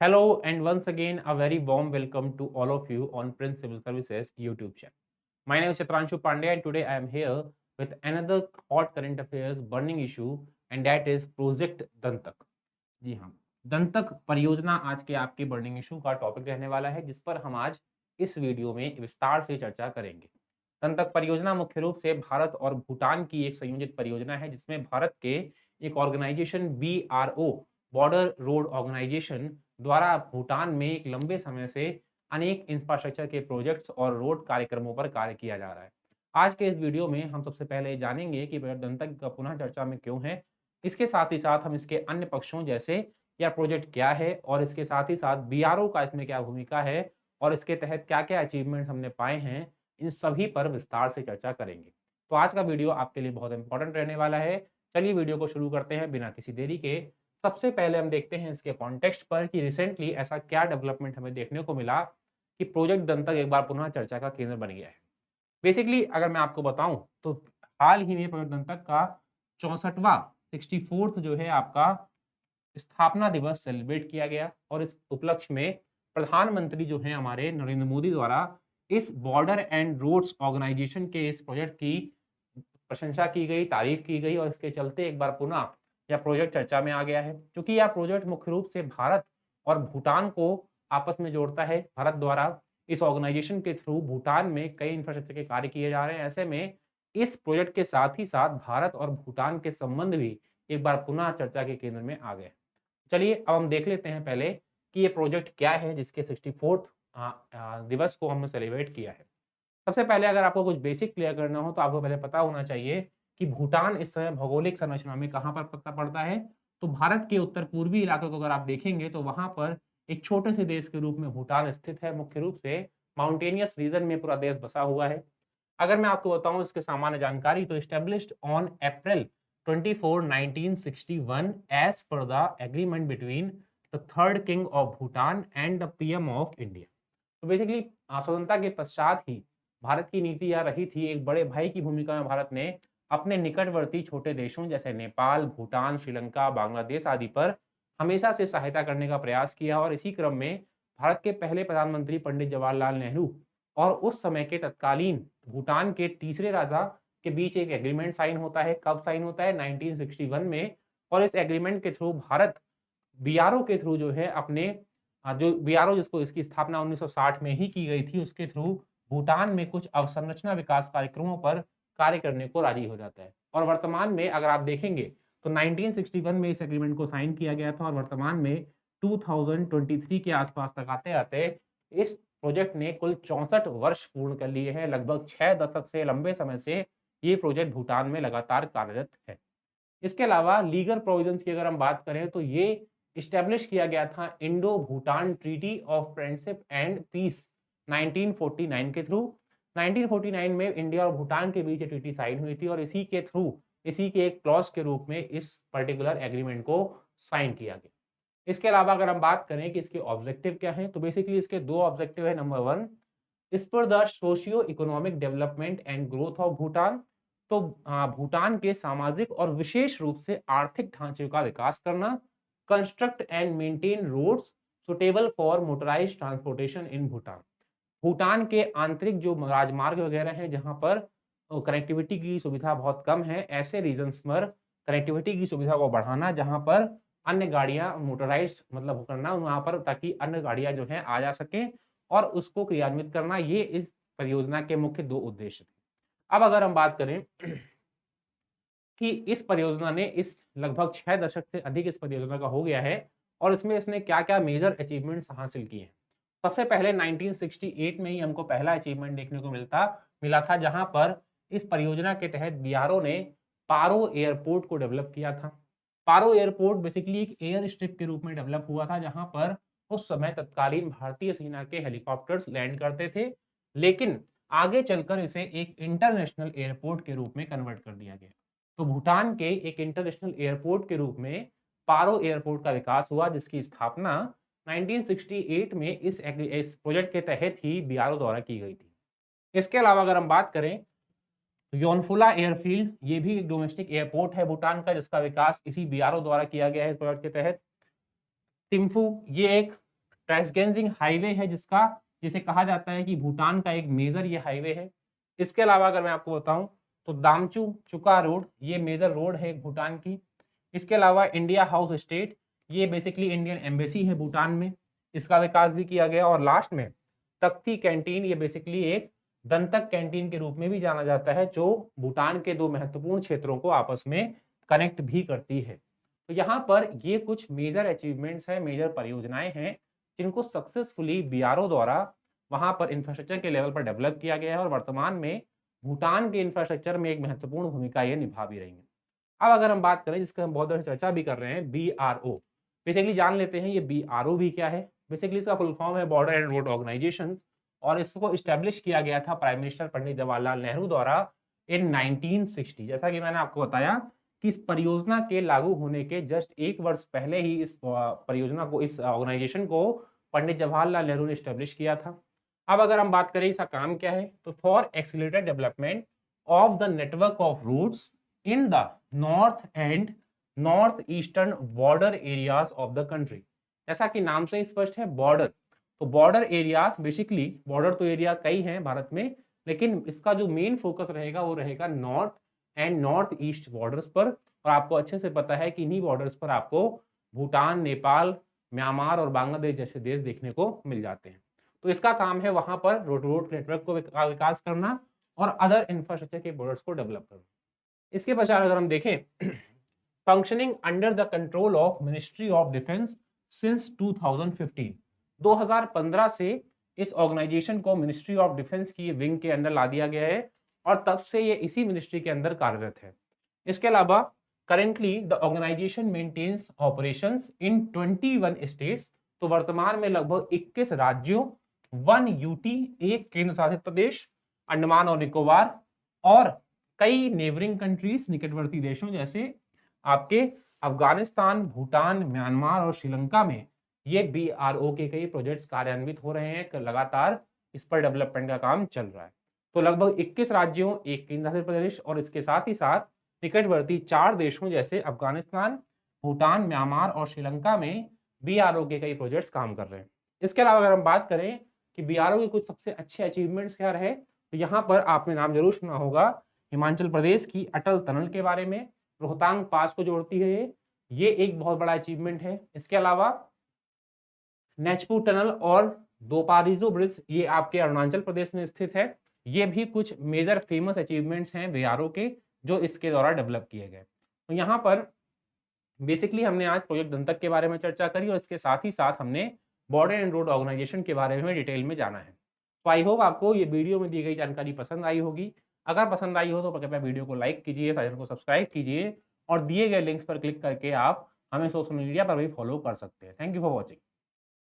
Hello, and once again, a very warm welcome to all of you on Prince Civil Services YouTube channel. My name is Chitranshu Pandey, and today I am here with another hot current affairs burning issue, and that is Project Dantak. जी हाँ, दंतक परियोजना आज के आपके burning issue का topic रहने वाला है, जिस पर हम आज इस वीडियो में विस्तार से चर्चा करेंगे। दंतक परियोजना मुख्य रूप से भारत और भूटान की एक संयोजित परियोजना है, जिसमें भारत के एक organisation BRO border road organisation द्वारा भूटान में एक लंबे समय से अनेक इंफ्रास्ट्रक्चर के प्रोजेक्ट्स और रोड कार्यक्रमों पर कार्य किया जा रहा है। आज के इस वीडियो में हम सबसे पहले जानेंगे कि प्रोजेक्ट दंतक का पुनः चर्चा में क्यों है। इसके साथ ही साथ हम इसके अन्य पक्षों जैसे यह प्रोजेक्ट क्या है और इसके साथ ही साथ BRO का इसमें क्या भूमिका है और इसके तहत क्या-क्या अचीवमेंट्स हमने पाए हैं, इन सभी पर विस्तार से चर्चा करेंगे। तो आज का वीडियो आपके लिए बहुत इंपॉर्टेंट रहने वाला है। चलिए वीडियो को शुरू करते हैं बिना किसी देरी के। सबसे पहले हम देखते हैं इसके कॉन्टेक्स्ट पर कि रिसेंटली ऐसा क्या डेवलपमेंट हमें देखने को मिला कि प्रोजेक्ट दंतक एक बार पुनः चर्चा का केंद्र बन गया है। बेसिकली अगर मैं आपको बताऊं तो हाल ही में प्रोजेक्ट दंतक का 64वां 64th जो है आपका स्थापना दिवस सेलिब्रेट किया गया और इस उपलक्ष्य में प्रधानमंत्री जो हैं हमारे नरेंद्र मोदी द्वारा इस बॉर्डर एंड रोड्स ऑर्गेनाइजेशन के इस प्रोजेक्ट की प्रशंसा की गई, तारीफ की गई और इसके चलते एक बार पुनः यह प्रोजेक्ट चर्चा में आ गया है, क्योंकि यह प्रोजेक्ट मुख्य रूप से भारत और भूटान को आपस में जोड़ता है। भारत द्वारा इस ऑर्गेनाइजेशन के थ्रू भूटान में कई इंफ्रास्ट्रक्चर के कार्य किए जा रहे हैं। ऐसे में इस प्रोजेक्ट के साथ ही साथ भारत और भूटान के संबंध भी एक बार पुनः चर्चा के केंद्र में आ गए। चलिए अब हम देख लेते हैं पहले कि ये प्रोजेक्ट क्या है जिसके 64th दिवस को हमने सेलिब्रेट किया है। सबसे पहले अगर आपको कुछ बेसिक क्लियर करना हो तो आपको पहले पता होना चाहिए कि भूटान इस समय भौगोलिक संरचना में कहाँ पर पता पड़ता है। तो भारत के उत्तर पूर्वी इलाके को अगर आप देखेंगे तो वहाँ पर एक छोटे से देश के रूप में भूटान स्थित है। मुख्य रूप से माउंटेनियस रीजन में पूरा देश बसा हुआ है। अगर मैं आपको बताऊं इसके सामान्य जानकारी तो established on April 24, 1961 as per the agreement between the third king of Bhutan and the PM of India. तो बेसिकली स्वतंत्रता के पश्चात ही भारत की नीति यह रही थी, एक बड़े भाई की भूमिका में भारत ने अपने निकटवर्ती छोटे देशों जैसे नेपाल, भूटान, श्रीलंका, बांग्लादेश आदि पर हमेशा से सहायता करने का प्रयास किया और इसी क्रम में भारत के पहले प्रधानमंत्री पंडित जवाहरलाल नेहरू और उस समय के तत्कालीन भूटान के तीसरे राजा के बीच एक एग्रीमेंट साइन होता है। कब साइन होता है? 1961 में। और इस एग्रीमेंट के थ्रू भारत BRO के थ्रू जो है अपने जो BRO जिसको इसकी स्थापना 1960 में ही की गई थी, उसके थ्रू भूटान में कुछ अवसंरचना विकास कार्यक्रमों पर कार्य करने को राजी हो जाता है। और वर्तमान में अगर आप देखेंगे तो 1961 में इस एग्रीमेंट को साइन किया गया था और वर्तमान में 2023 के आसपास तक आते-आते इस प्रोजेक्ट ने कुल 64 वर्ष पूर्ण कर लिए हैं। लगभग 6 दशक से लंबे समय से ये प्रोजेक्ट भूटान में लगातार कार्यरत है। इसके अलावा लीगल प्रोविजंस की अगर हम बात करें तो ये इस्टेब्लिश किया गया था Indo Bhutan treaty of friendship and peace 1949 के थ्रू। 1949 में इंडिया और भूटान के बीच ये ट्रीटी साइन हुई थी और इसी के थ्रू इसी के एक क्लॉज के रूप में इस पर्टिकुलर एग्रीमेंट को साइन किया गया। इसके अलावा अगर हम बात करें कि इसके ऑब्जेक्टिव क्या हैं तो बेसिकली इसके दो ऑब्जेक्टिव है। Number one, spur the socio economic development and growth of Bhutan. तो भूटान के सामाजिक और विशेष रूप से आर्थिक ढांचे का विकास करना। Construct and maintain roads suitable for motorised transportation in Bhutan. Bhutan के आंतरिक जो राजमार्ग वगैरह हैं जहां पर कनेक्टिविटी की सुविधा बहुत कम है, ऐसे रीजन्स पर कनेक्टिविटी की सुविधा को बढ़ाना जहां पर अन्य गाड़ियां मोटराइज्ड मतलब करना वहां पर, ताकि अन्य गाड़ियां जो है आ जा सकें और उसको क्रियान्वित करना, ये इस परियोजना के मुख्य दो उद्देश्य थे। अब अगर हम बात करें कि इस परियोजना ने इस लगभग 6 दशक से अधिक इस परियोजना का हो गया है और इसमें इसने क्या-क्या मेजर अचीवमेंट्स हासिल किए हैं। सबसे पहले 1968 में ही हमको पहला अचीवमेंट देखने को मिला था, जहां पर इस परियोजना के तहत BRO ने पारो एयरपोर्ट को डेवलप किया था। पारो एयरपोर्ट बेसिकली एक एयर स्ट्रिप के रूप में डेवलप हुआ था, जहां पर उस समय तत्कालीन भारतीय सेना के हेलीकॉप्टर्स लैंड करते थे, लेकिन आगे चलकर इसे एक इंटरनेशनल एयरपोर्ट के रूप में कन्वर्ट कर दिया गया। तो भूटान के एक इंटरनेशनल एयरपोर्ट के रूप में पारो एयरपोर्ट का विकास हुआ, जिसकी स्थापना 1968 में इस प्रोजेक्ट के तहत ही BRO द्वारा की गई थी। इसके अलावा अगर हम बात करें तो योनफुला एयरफील्ड, ये भी एक डोमेस्टिक एयरपोर्ट है भूटान का, जिसका विकास इसी BRO द्वारा किया गया है इस प्रोजेक्ट के तहत। थिम्फू, ये एक ट्रांसगेंजिंग हाईवे है जिसे कहा जाता है कि भूटान का एक मेजर ये हाईवे है। इसके अलावा अगर मैं आपको बताऊं तो दामचू चुका रोड ये मेजर रोड है भूटान की। इसके अलावा इंडिया हाउस स्टेट ये बेसिकली इंडियन एम्बेसी है भूटान में, इसका विकास भी किया गया। और लास्ट में तख्ती कैंटीन ये बेसिकली एक दंतक कैंटीन के रूप में भी जाना जाता है, जो भूटान के दो महत्वपूर्ण क्षेत्रों को आपस में कनेक्ट भी करती है। तो यहाँ पर ये कुछ मेजर अचीवमेंट्स हैं, मेजर परियोजनाएं हैं जिनको सक्सेसफुली बीआरओ द्वारा वहां पर इंफ्रास्ट्रक्चर के लेवल पर डेवलप किया गया है और वर्तमान में भूटान के इंफ्रास्ट्रक्चर में एक महत्वपूर्ण भूमिका ये निभा भी रही है। अब अगर हम बात करें जिसका हम बहुत देर से चर्चा भी कर रहे हैं, बीआरओ, बेसिकली जान लेते हैं ये बीआरओ भी क्या है। बेसिकली इसका फुल फॉर्म है बॉर्डर एंड रोड ऑर्गेनाइजेशन, और इसको इस्टेब्लिश किया गया था प्राइम मिनिस्टर पंडित जवाहरलाल नेहरू द्वारा इन 1960। जैसा कि मैंने आपको बताया कि इस परियोजना के लागू होने के जस्ट एक वर्ष पहले ही इस परियोजना को, इस ऑर्गेनाइजेशन को पंडित जवाहरलाल नेहरू ने इस्टेब्लिश किया था। अब अगर हम बात करें इसका काम क्या है, तो for accelerated development of the network of routes in the north and north eastern border areas of the country. जैसा कि नाम से स्पष्ट है बॉर्डर, तो बॉर्डर एरियाज, बेसिकली बॉर्डर तो एरिया कई हैं भारत में, लेकिन इसका जो मेन फोकस रहेगा वो रहेगा north and north east borders पर। और आपको अच्छे से पता है कि इन्हीं बॉर्डर्स पर आपको भूटान, नेपाल, म्यांमार और बांग्लादेश जैसे देश देखने को मिल जाते हैं। तो इसका काम है वहां पर रोड नेटवर्क को विकास करना और अदर इंफ्रास्ट्रक्चर के बॉर्डर्स को डेवलप करना। इसके पश्चात अगर हम देखें, functioning under the control of ministry of defence since 2015, 2015 से इस ऑर्गेनाइजेशन को मिनिस्ट्री ऑफ डिफेंस की विंग के अंदर ला दिया गया है और तब से ये इसी मिनिस्ट्री के अंदर कार्यरत है। इसके अलावा currently the organisation maintains operations in 21 states, तो वर्तमान में लगभग 21 राज्यों, 1 यूटी, एक केंद्र शासित प्रदेश, अंडमान और निकोबार, और कई नेबरिंग कंट्रीज, निकटवर्ती देशों जैसे आपके अफगानिस्तान, भूटान, म्यांमार और श्रीलंका में ये बीआरओ के कई प्रोजेक्ट्स कार्यान्वित हो रहे हैं। लगातार इस पर डेवलपमेंट का काम चल रहा है। तो लगभग 21 राज्यों, एक केंद्र शासित प्रदेश और इसके साथ ही साथ निकटवर्ती 4 देशों जैसे अफगानिस्तान, भूटान, म्यांमार और श्रीलंका में बीआरओ के कई प्रोजेक्ट्स काम कर रहे हैं। इसके अलावा अगर हम बात करें कि बीआरओ के कुछ सबसे अच्छे अचीवमेंट्स क्या रहे, तो यहाँ पर आपने नाम जरूर सुना होगा हिमाचल प्रदेश की अटल टनल के बारे में, रोहतांग पास को जोड़ती है ये एक बहुत बड़ा अचीवमेंट है। इसके अलावा नेचपू टनल और दोपारिजो ब्रिज ये आपके अरुणाचल प्रदेश में स्थित है। ये भी कुछ मेजर फेमस अचीवमेंट्स हैं बीआरओ के जो इसके द्वारा डेवलप किए गए। तो यहाँ पर बेसिकली हमने आज प्रोजेक्ट दंतक के बारे में चर्चा करी और इसके साथ ही साथ हमने बॉर्डर एंड रोड ऑर्गेनाइजेशन के बारे में डिटेल में जाना है। तो आई होप आपको ये वीडियो में दी गई जानकारी पसंद आई होगी। अगर पसंद आई हो तो कृपया वीडियो को लाइक कीजिए, चैनल को सब्सक्राइब कीजिए और दिए गए लिंक्स पर क्लिक करके आप हमें सोशल मीडिया पर भी फॉलो कर सकते हैं। Thank you for watching.